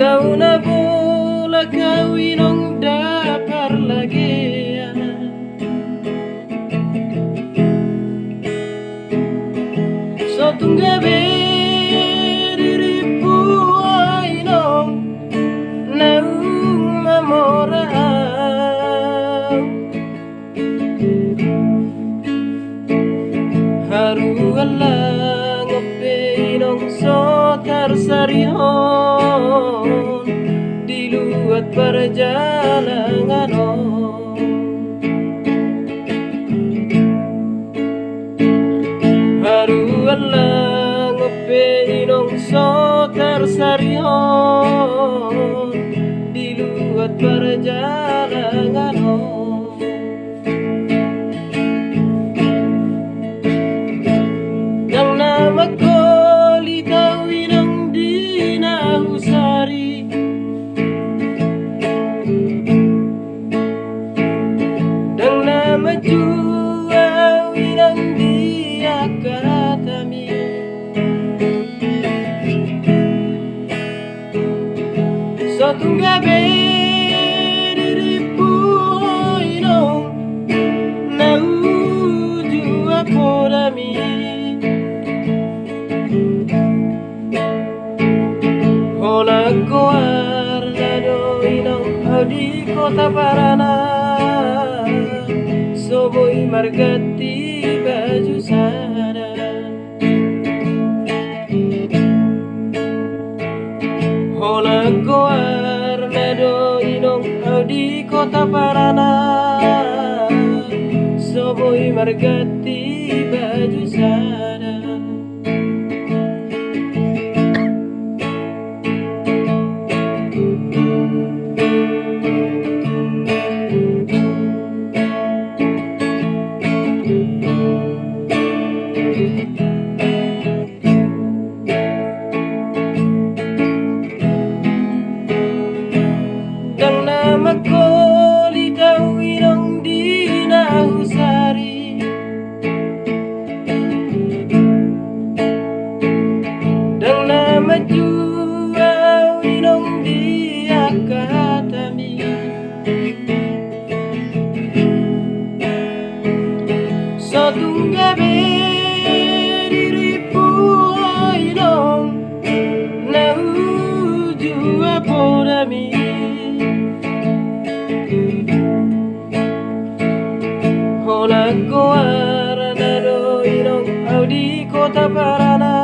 Tahu na bola kawin ang dapar lagi so tunggabe diripu ay nong naung mamora haru alang ngepinong so tarsarihon diluat perjalanan haru alang ngepinong so tarsarihon diluat perjalanan yang nama ko litawin ang di nahusari dan nama juawin ang di akatami so tunggabe diripu inong nauju apodami hola koar nado inong di kota Parana soboy margati baju sada hola koar nado inong di kota Parana soboy margati baju sada dan nama ko litawin ang di nahusari dan nama juawin ang di akatami sa tunggabe diripu ay nong nauju apodami hola koar nado inong di kota Parana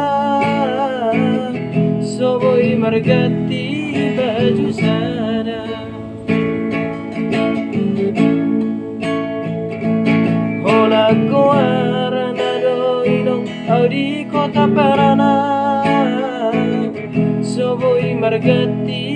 soboy margati baju sada hola koar nado inong di kota Parana soboy margati